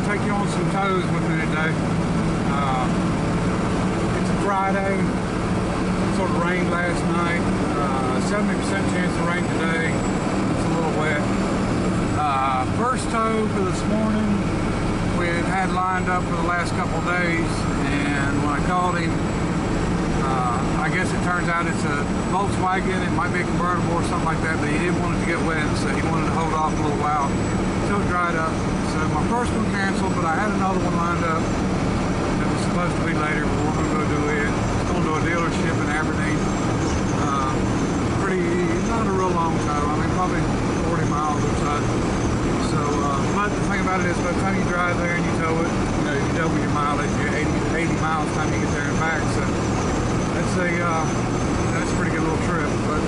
take you on some tows with me today. It's a Friday. It sort of rained last night. 70% chance of rain today. It's a little wet. First tow for this morning we had lined up for the last couple of days, and when I called him, I guess it turns out it's a Volkswagen. It might be a convertible or something like that, but he didn't want it to get wet, so he wanted to hold off a little while until it dried up. So my first one canceled, but I had another one lined up that was supposed to be later, but we're going to go do it. It's going to a dealership in Aberdeen. Not a real long tow. I mean, probably 40 miles or so. So, but the thing about it is, by the time you drive there and you tow it, you double your mileage. You're 80 miles by the time you get there and back. So that's a pretty good little trip. But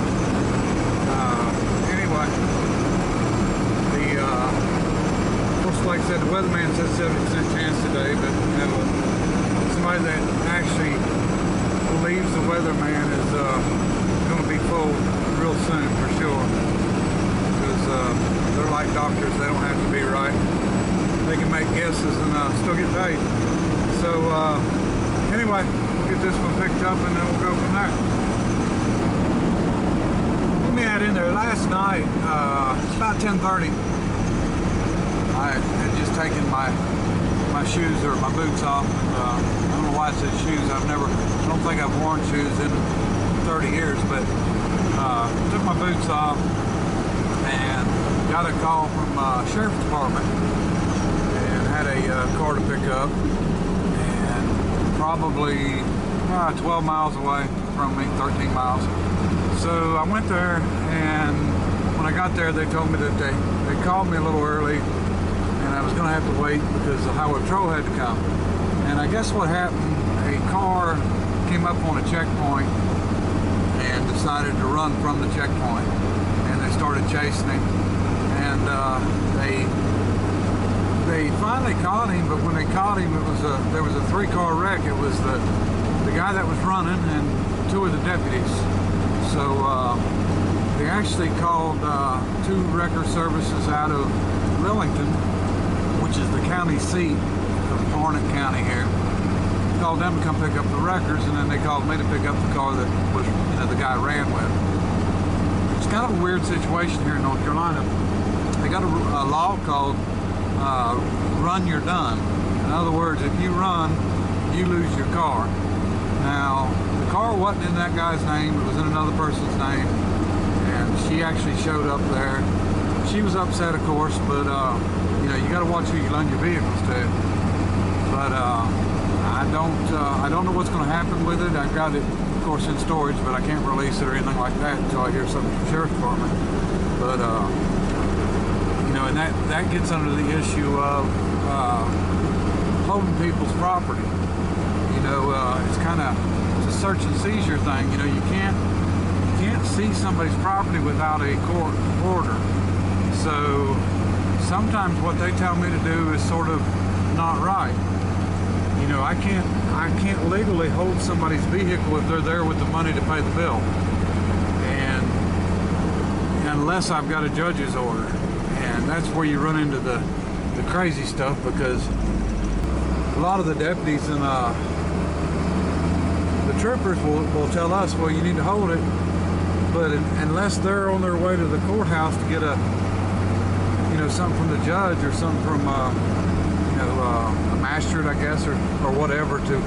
anyway, of course, like I said, the weatherman says 70% chance today, but somebody that actually believes the weatherman is going to be full real soon for sure, because they're like doctors. They don't have to be right. They can make guesses and still get paid. So anyway, we'll get this one picked up and then we'll go from there. Let me add in there, last night, it's about 10:30, I had just taken my shoes or my boots off. I don't know why I said shoes. I don't think I've worn shoes in 30 years, but took my boots off and got a call from sheriff's department and had a car to pick up, and probably 12 miles away from me, 13 miles. So I went there, and when I got there, they told me that they called me a little early and I was going to have to wait because the highway patrol had to come. And I guess what happened, a car came up on a checkpoint and decided to run from the checkpoint, and they started chasing him, and they finally caught him. But when they caught him, there was a 3-car wreck. It was the guy that was running and 2 of the deputies. So they actually called 2 wrecker services out of Lillington, which is the county seat of Harnett County here. Called them to come pick up the wreckers, and then they called me to pick up the car that was, the guy ran with. It's kind of a weird situation here in North Carolina. They got a law called run, you're done. In other words, if you run, you lose your car. Now, the car wasn't in that guy's name, it was in another person's name, and she actually showed up there. She was upset, of course, but you got to watch who you loan your vehicles to. But I don't know what's going to happen with it. I've got it, of course, in storage, but I can't release it or anything like that until I hear something from the sheriff's department. But and that gets under the issue of holding people's property. It's kind of a search and seizure thing. You can't seize somebody's property without a court order. So sometimes what they tell me to do is sort of not right. I can't legally hold somebody's vehicle if they're there with the money to pay the bill, and unless I've got a judge's order. And that's where you run into the crazy stuff, because a lot of the deputies and the troopers will tell us, well, you need to hold it, but unless they're on their way to the courthouse to get something from the judge or something from a magistrate, I guess, or whatever, to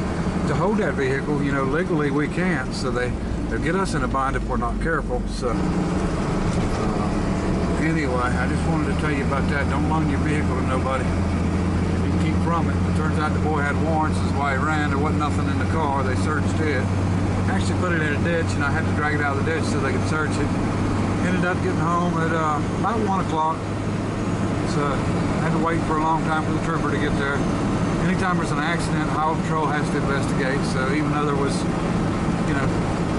hold that vehicle, legally we can't. So they'll get us in a bind if we're not careful. So anyway, I just wanted to tell you about that. Don't loan your vehicle to nobody. You can keep from it. It turns out the boy had warrants, is why he ran. There wasn't nothing in the car. They searched it. Actually put it in a ditch, and I had to drag it out of the ditch so they could search it. Ended up getting home at about 1 o'clock. So I had to wait for a long time for the trooper to get there. Anytime there's an accident, highway patrol has to investigate. So even though there was,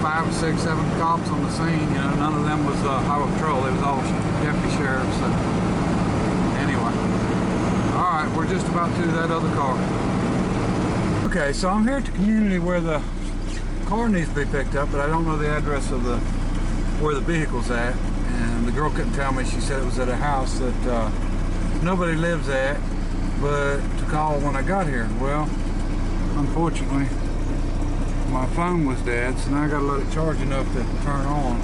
5, 6, 7 cops on the scene, none of them was highway patrol. It was all deputy sheriffs. So anyway, all right, we're just about to that other car. Okay, so I'm here at the community where the car needs to be picked up, but I don't know the address of where the vehicle's at. And the girl couldn't tell me. She said it was at a house that nobody lives at, but to call when I got here. Well, unfortunately, my phone was dead, so now I gotta let it charge enough to turn on.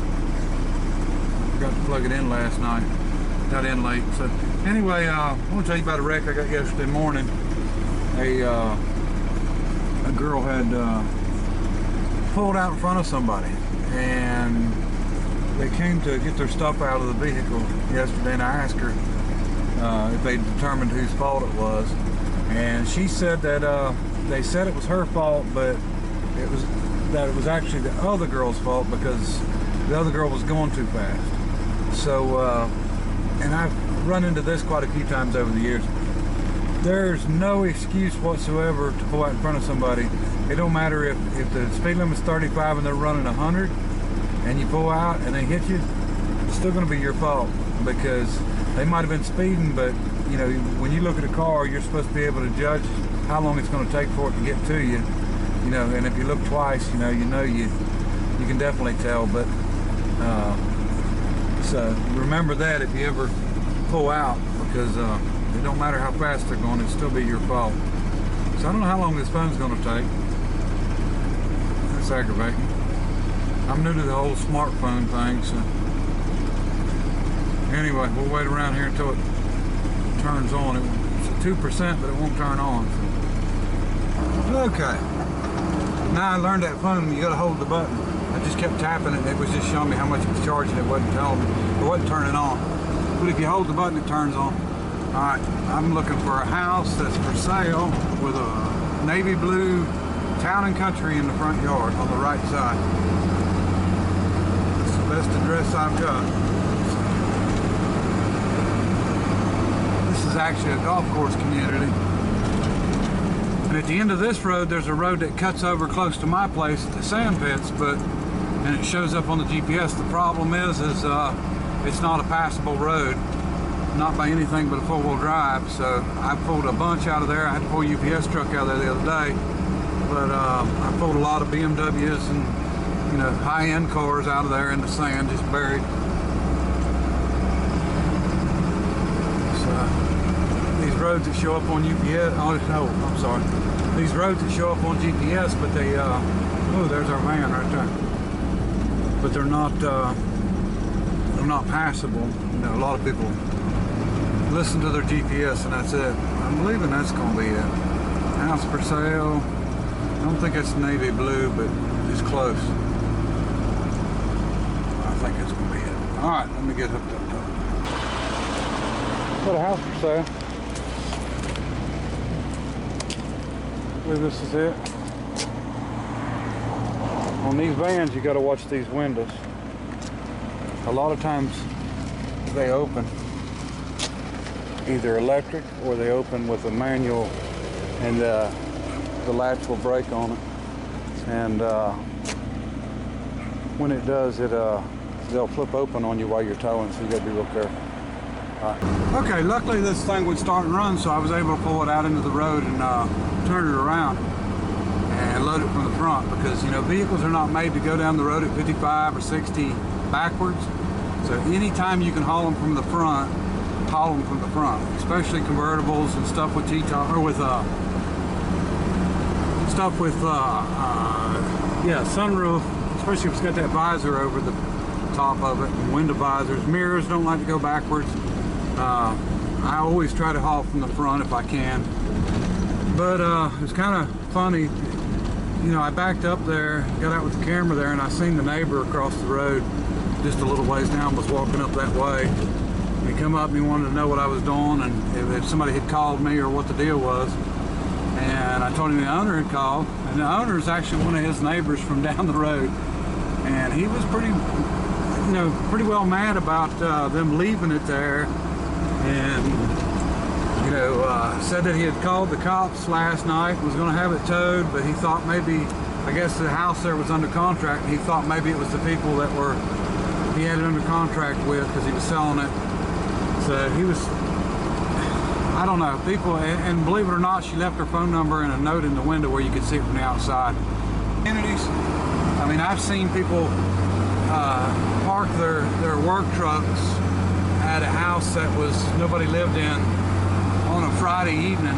Forgot to plug it in last night. Got in late. So anyway, I want to tell you about a wreck I got yesterday morning. A girl had pulled out in front of somebody, and they came to get their stuff out of the vehicle yesterday, and I asked her if they determined whose fault it was, and she said that they said it was her fault, but it was actually the other girl's fault because the other girl was going too fast. So and I've run into this quite a few times over the years. There's no excuse whatsoever to pull out in front of somebody. It don't matter if the speed limit's 35 and they're running 100 and you pull out and they hit you, it's still going to be your fault, because they might have been speeding, but you know, when you look at a car, you're supposed to be able to judge how long it's going to take for it to get to you. You know, and if you look twice, you can definitely tell. But so remember that if you ever pull out, because it don't matter how fast they're going, it'll still be your fault. So I don't know how long this phone's going to take. That's aggravating. I'm new to the whole smartphone thing, so anyway, we'll wait around here until it turns on. It's at 2%, but it won't turn on. So. Okay. Now I learned that phone, you got to hold the button. I just kept tapping it, and it was just showing me how much it was charging. It wasn't telling me, it wasn't turning on. But if you hold the button, it turns on. All right, I'm looking for a house that's for sale with a navy blue Town and Country in the front yard on the right side. It's the best address I've got. This is actually a golf course community. And at the end of this road, there's a road that cuts over close to my place at the sand pits, and it shows up on the GPS. The problem is it's not a passable road. Not by anything but a four-wheel drive, so I pulled a bunch out of there. I had to pull a UPS truck out of there the other day, but I pulled a lot of BMWs and high-end cars out of there in the sand, just buried. So these roads that show up on UPS, I'm sorry, these roads that show up on GPS, but they oh, there's our van right there, but they're not passable. A lot of people listen to their GPS and that's it. I'm believing that's going to be it. House for sale. I don't think it's navy blue, but it's close. I think it's going to be it. All right, let me get hooked up to it. Got a house for sale. I believe this is it. On these vans, you got to watch these windows. A lot of times they open either electric or they open with a manual, and the latch will break on it, and when it does, they'll flip open on you while you're towing, so you got to be real careful. All right. Okay, luckily this thing would start and run, so I was able to pull it out into the road and turn it around and load it from the front, because vehicles are not made to go down the road at 55 or 60 backwards. So anytime you can haul them from the front, haul them from the front, especially convertibles and stuff with T-top, or with stuff with sunroof, especially if it's got that visor over the top of it, and window visors. Mirrors don't like to go backwards. I always try to haul from the front if I can, but it's kind of funny. I backed up there, got out with the camera there, and I seen the neighbor across the road just a little ways down, was walking up that way. He come up and he wanted to know what I was doing, and if somebody had called me or what the deal was. And I told him the owner had called, and the owner is actually one of his neighbors from down the road. And he was pretty well mad about them leaving it there, and said that he had called the cops last night, was going to have it towed, but he thought maybe, I guess the house there was under contract, and he thought maybe it was the people that he had it under contract with, because he was selling it. So he was, I don't know, people, and believe it or not, she left her phone number and a note in the window where you could see it from the outside. Communities, I mean, I've seen people park their work trucks at a house that nobody lived in on a Friday evening,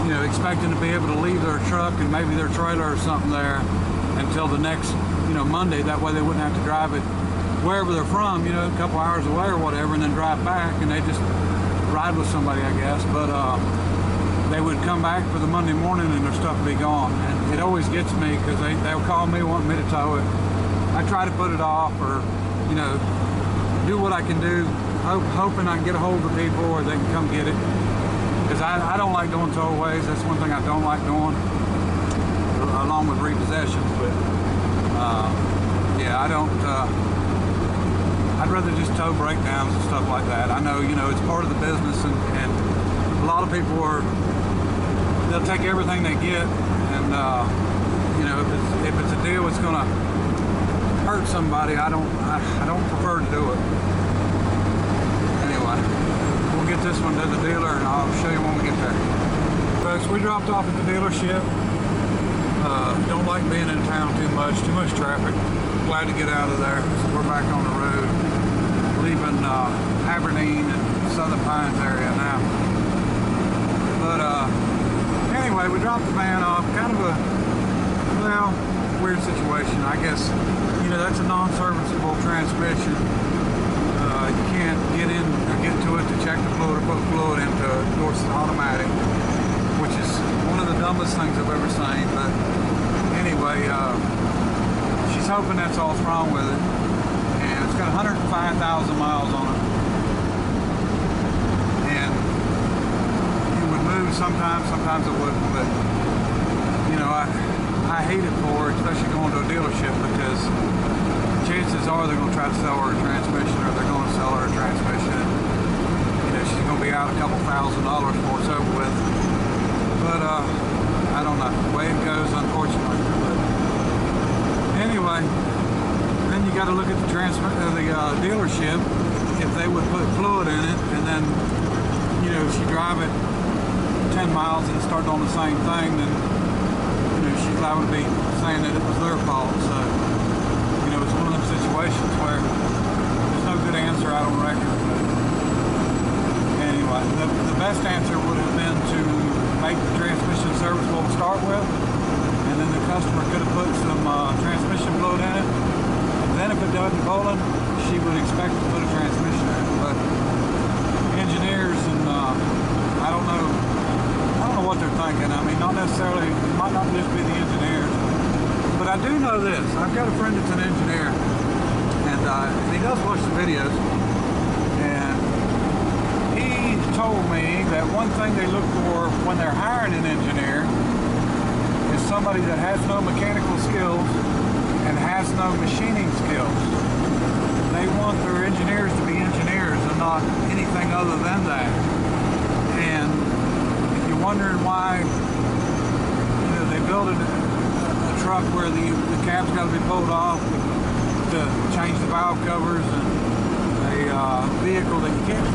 you know, expecting to be able to leave their truck and maybe their trailer or something there until the next, you know, Monday. That way they wouldn't have to drive it wherever they're from, you know, a couple hours away or whatever, and then drive back, and they just ride with somebody, I guess. But they would come back for the Monday morning and their stuff would be gone. And it always gets me because they'll call me wanting me to tow it. I try to put it off, or, you know, do what I can do, hoping I can get a hold of people or they can come get it. Because I don't like doing towaways. That's one thing I don't like doing, along with repossessions. But yeah, I don't. I'd rather just tow breakdowns and stuff like that. I know, you know, it's part of the business, and a lot of people they'll take everything they get, and you know, if it's a deal it's gonna hurt somebody, I don't prefer to do it. Anyway, we'll get this one to the dealer and I'll show you when we get there. Folks, we dropped off at the dealership. Don't like being in town too much traffic. Glad to get out of there. So we're back on the road, leaving Aberdeen and Southern Pines area now. But anyway, we dropped the van off. Kind of a, well, weird situation. I guess, you know, that's a non-serviceable transmission. You can't get in or get to it to check the fluid or put fluid into it. Of course, it's automatic, which is one of the dumbest things I've ever seen. But anyway, she's hoping that's all that's wrong with it. And it's got 105,000 miles on it. And it would move sometimes it wouldn't. But, you know, I hate it for her, especially going to a dealership, because chances are they're going to try to sell her a transmission, or they're going to sell her a transmission. And, you know, she's going to be out a couple $1,000 before it's over with. But I don't know, the way it goes, unfortunately. But anyway, then you got to look at the dealership. If they would put fluid in it, and then, you know, if she drive it 10 miles and it started on the same thing, then, you know, she's liable to be saying that it was their fault. So, you know, it's one of those situations where there's no good answer, I don't reckon. But anyway, the best answer would have been to make the transmission serviceable to start with, and then the customer could have put some transmission fluid in it. And then if it doesn't bowling, she would expect to put a transmission in it. But engineers and I don't know what they're thinking. I mean, not necessarily, it might not just be the engineers. But I do know this. I've got a friend that's an engineer, and he does watch the videos. And he told me that one thing they look for when they're hiring an engineer is somebody that has no mechanical skills and has no machining skills. They want their engineers to be engineers and not anything other than that. And if you're wondering why, you know, they build a truck where the cab's got to be pulled off to change the valve covers, and a vehicle that you can't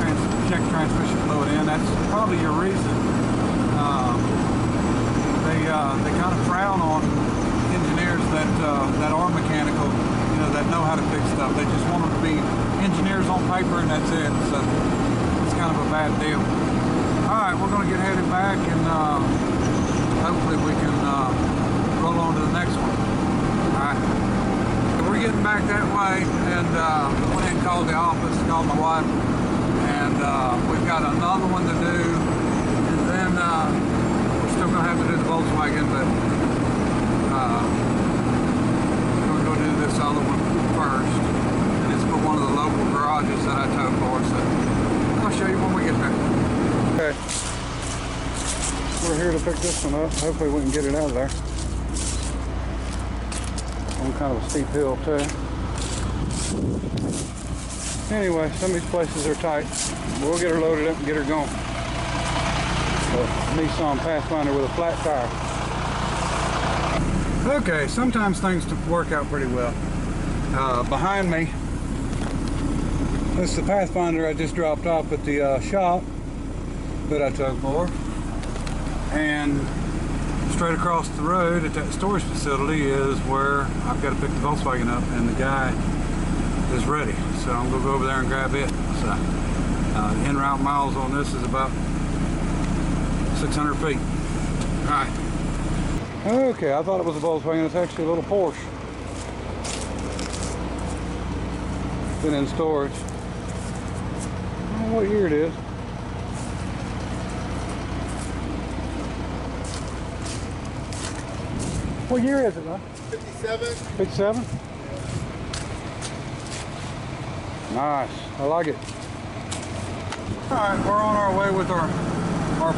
check transmission fluid in, that's probably your reason. They kind of frown on engineers that are mechanical, you know, that know how to fix stuff. They just want them to be engineers on paper, and that's it. So it's kind of a bad deal. All right, we're going to get headed back, and hopefully we can roll on to the next one. All right. We're getting back that way, and went and called the office, called my wife, and we've got another one to do, and then we're still going to have to do the Volkswagen, but we're going to go do this other one first, and it's for one of the local garages that I tow for, so I'll show you when we get there. Okay, we're here to pick this one up. Hopefully we can get it out of there. On kind of a steep hill too. Anyway, some of these places are tight. We'll get her loaded up and get her going. A Nissan Pathfinder with a flat tire. Okay, sometimes things work out pretty well. Behind me, this is the Pathfinder I just dropped off at the shop that I took for. And straight across the road at that storage facility is where I've got to pick the Volkswagen up, and the guy is ready. So I'm going to go over there and grab it. So en route miles on this is about 600 feet. All right. Okay, I thought it was a Volkswagen. It's actually a little Porsche. Been in storage. I don't know what year it is. What year is it, huh? 57. 57? Nice. I like it. Alright, we're on our way with our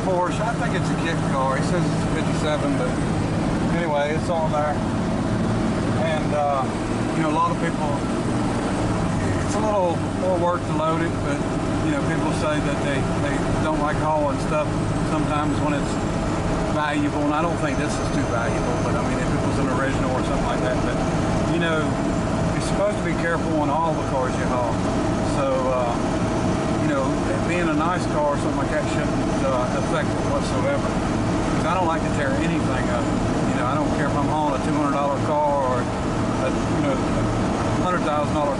Porsche. I think it's a kit car. He says it's a 57, but anyway, it's on there. And, you know, a lot of people, it's a little more work to load it, but, you know, people say that they don't like hauling stuff sometimes when it's valuable, and I don't think this is too valuable, but I mean, if it was an original or something like that, but, you know, you're supposed to be careful on all the cars you haul. So, you know, being a nice car or something like that shouldn't affect it whatsoever. Because I don't like to tear anything up. You know, I don't care if I'm hauling a $200 car or a, you know, $100,000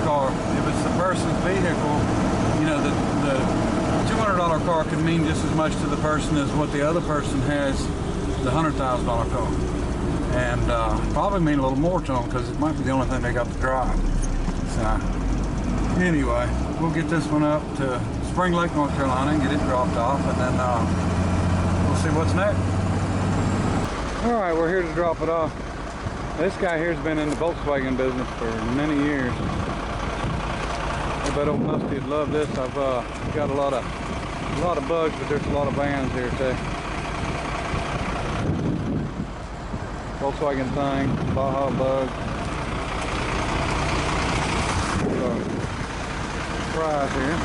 car. If it's the person's vehicle, you know, the $200 car could mean just as much to the person as what the other person has the $100,000 car. And probably mean a little more to them because it might be the only thing they got to drive. So, anyway, we'll get this one up to Spring Lake, North Carolina and get it dropped off, and then we'll see what's next. All right, we're here to drop it off. This guy here's been in the Volkswagen business for many years. I bet old Musty would love this. I've got a lot of bugs, but there's a lot of vans here too. Volkswagen thing, Baja bug. Fries here.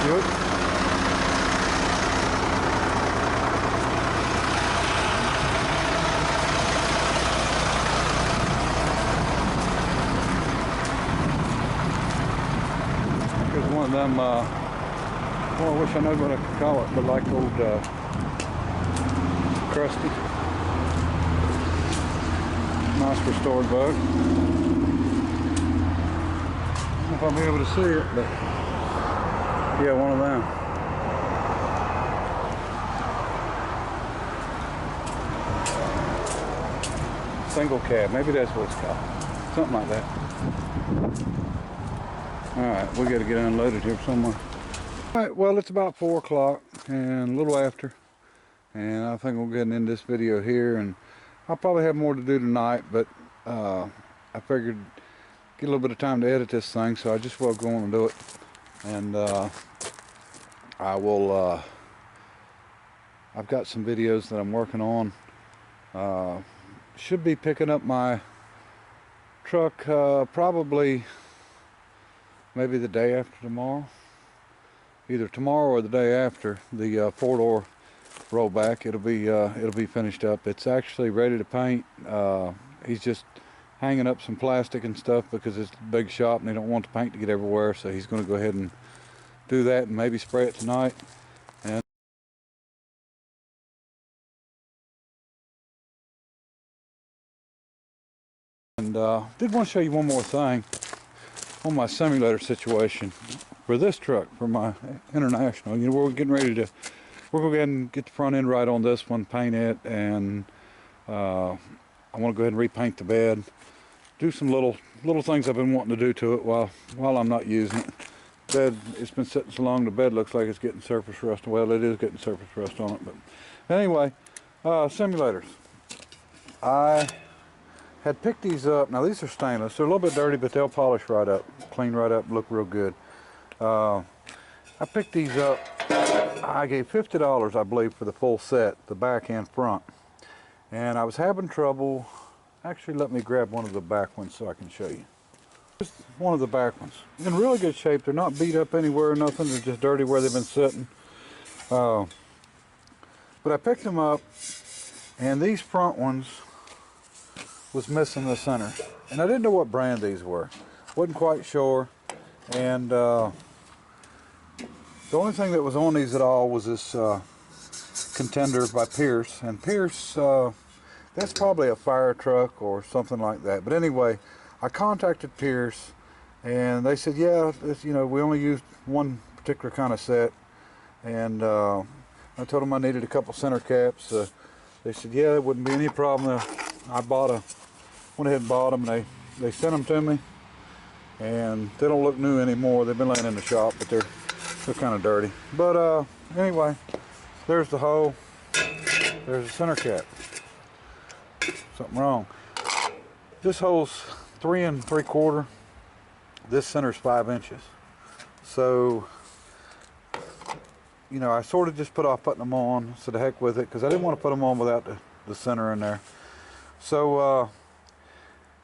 Yep. One of them, well, I wish I knew what I could call it, but like old crusty, nice restored bug. I don't know if I'll be able to see it, but yeah, one of them. Single cab, maybe that's what it's called, something like that. Alright, we got to get unloaded here somewhere. Alright, well, it's about 4 o'clock and a little after. And I think we'll get into this video here. And I'll probably have more to do tonight, but I figured get a little bit of time to edit this thing, so I just will go on and do it. And I will, I've got some videos that I'm working on. Should be picking up my truck probably maybe the day after tomorrow, either tomorrow or the day after. The 4-door rollback, it'll be finished up. It's actually ready to paint. He's just hanging up some plastic and stuff because it's a big shop and they don't want the paint to get everywhere, so he's going to go ahead and do that and maybe spray it tonight. And did want to show you one more thing on my simulator situation for this truck, for my International. You know, we're getting ready to, we're going to go ahead and get the front end right on this one, paint it, and I want to go ahead and repaint the bed, do some little things I've been wanting to do to it while I'm not using it. Bed, it's been sitting so long, the bed looks like it's getting surface rust. Well, it is getting surface rust on it, but anyway, simulators. I had picked these up. Now these are stainless. They're a little bit dirty, but they'll polish right up, clean right up, look real good. I picked these up. I gave $50, I believe, for the full set, the back and front. And I was having trouble. Actually, let me grab one of the back ones so I can show you. Just one of the back ones. In really good shape. They're not beat up anywhere or nothing. They're just dirty where they've been sitting. But I picked them up, and these front ones was missing the center, and I didn't know what brand these were. Wasn't quite sure, and the only thing that was on these at all was this Contender by Pierce, and Pierce, that's probably a fire truck or something like that. But anyway, I contacted Pierce, and they said, yeah, it's, you know, we only used one particular kind of set, and I told them I needed a couple center caps. They said, yeah, it wouldn't be any problem. I went ahead and bought them, and they sent them to me, and they don't look new anymore. They've been laying in the shop, but they're kind of dirty. But anyway, there's the hole. There's the center cap. Something wrong. This hole's 3 3/4. This center's 5 inches. So, you know, I sort of just put off putting them on, so the heck with it, because I didn't want to put them on without the center in there. So,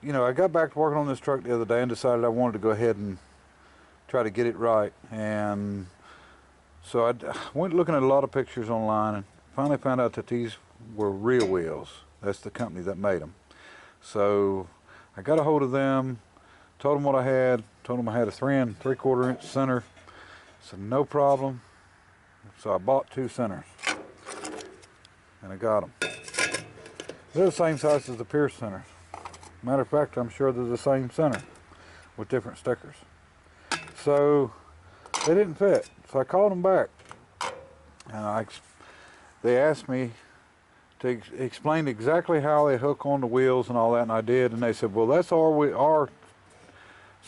you know, I got back to working on this truck the other day and decided I wanted to go ahead and try to get it right. And so I went looking at a lot of pictures online and finally found out that these were real wheels. That's the company that made them. So I got a hold of them, told them what I had, told them I had a 3 3/4 inch center. So no problem. So I bought 2 centers, and I got them. They're the same size as the Pierce centers. Matter of fact, I'm sure they're the same center with different stickers. So they didn't fit. So I called them back, and they asked me to explain exactly how they hook on the wheels and all that, and I did. And they said, well, that's our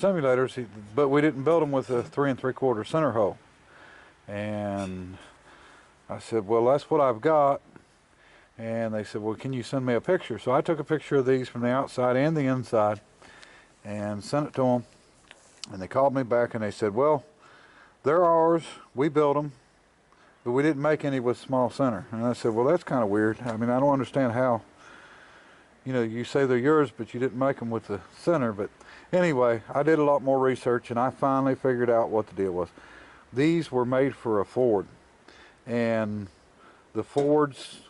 simulators, but we didn't build them with a 3 3/4 center hole. And I said, well, that's what I've got. And they said, well, can you send me a picture? So I took a picture of these from the outside and the inside and sent it to them. And they called me back and they said, well, they're ours, we built them, but we didn't make any with small center. And I said, well, that's kind of weird. I mean, I don't understand how, you know, you say they're yours, but you didn't make them with the center. But anyway, I did a lot more research, and I finally figured out what the deal was. These were made for a Ford, and the Fords,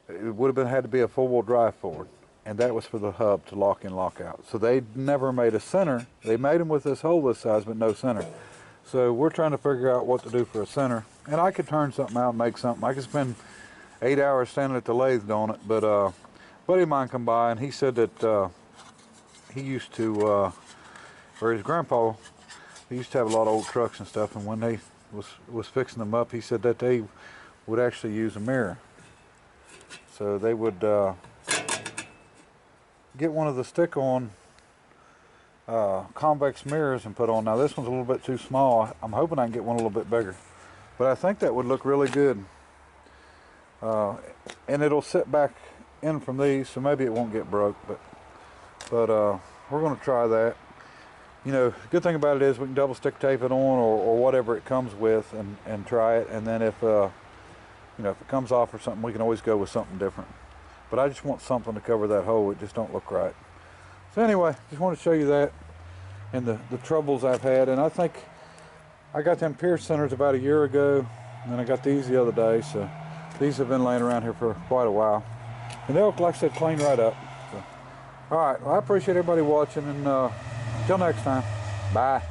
it would have had to be a 4-wheel drive Ford, and that was for the hub to lock in, lock out. So they never made a center. They made them with this hole this size, but no center. So we're trying to figure out what to do for a center, and I could turn something out and make something. I could spend 8 hours standing at the lathe on it, but a buddy of mine come by, and he said that he used to, or his grandpa, he used to have a lot of old trucks and stuff, and when they was fixing them up, he said that they would actually use a mirror. So they would get one of the stick-on convex mirrors and put on. Now this one's a little bit too small. I'm hoping I can get one a little bit bigger, but I think that would look really good. And it'll sit back in from these, so maybe it won't get broke, but we're going to try that. You know, the good thing about it is we can double stick tape it on, or whatever it comes with, and try it. And then if you know, if it comes off or something, we can always go with something different. But I just want something to cover that hole. It just don't look right. So anyway, just want to show you that and the troubles I've had. And I think I got them Pierce centers about a year ago, and then I got these the other day. So these have been laying around here for quite a while, and they'll, like I said, clean right up. So, all right, well, I appreciate everybody watching, and until next time, bye.